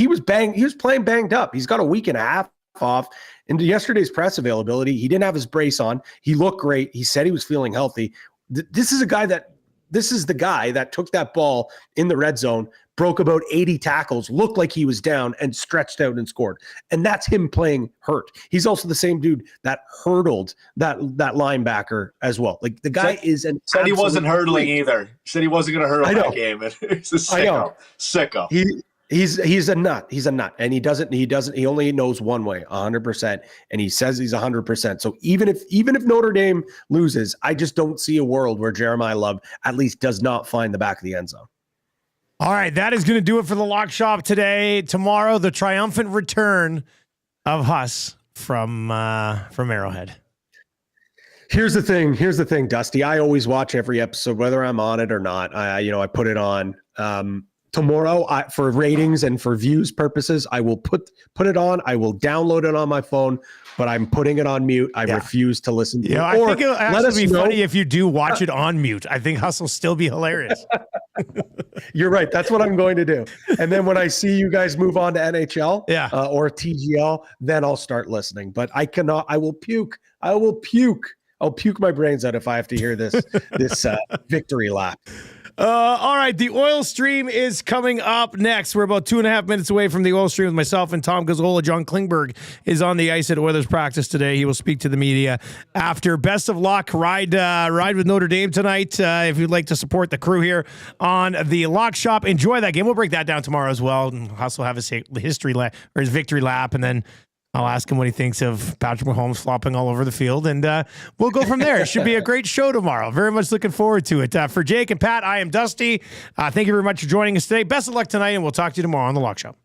was playing banged up. He's got a week and a half off. In yesterday's press availability, he didn't have his brace on. He looked great. He said he was feeling healthy. This is the guy that took that ball in the red zone, broke about 80 tackles, looked like he was down, and stretched out and scored. And that's him playing hurt. He's also the same dude that hurdled that linebacker as well. Like the guy said he wasn't hurdling either. Said he wasn't going to hurdle that game. It's a sicko. He's a nut. He's a nut. And he only knows one way, 100%. And he says he's 100%. So even if Notre Dame loses, I just don't see a world where Jeremiah Love at least does not find the back of the end zone. All right. That is going to do it for the Lock Shop today. Tomorrow, the triumphant return of Huss from Arrowhead. Here's the thing, Dusty. I always watch every episode, whether I'm on it or not. I put it on. Tomorrow, for ratings and for views purposes, I will put it on. I will download it on my phone, but I'm putting it on mute. I refuse to listen to it. I think it'll actually be funny if you do watch it on mute. I think Huss will still be hilarious. You're right. That's what I'm going to do. And then when I see you guys move on to NHL or TGL, then I'll start listening. But I cannot. I will puke. I'll puke my brains out if I have to hear this victory lap. All right, the oil stream is coming up next. We're about 2.5 minutes away from the oil stream with myself and Tom Gazzola. John Klingberg is on the ice at Oilers practice today. He will speak to the media after. Best of luck. Ride with Notre Dame tonight. If you'd like to support the crew here on the Lock Shop, enjoy that game. We'll break that down tomorrow as well. And Huss will have his history lap or his victory lap, and then I'll ask him what he thinks of Patrick Mahomes flopping all over the field, and we'll go from there. It should be a great show tomorrow. Very much looking forward to it. For Jake and Pat, I am Dusty. Thank you very much for joining us today. Best of luck tonight, and we'll talk to you tomorrow on The Lock Shop.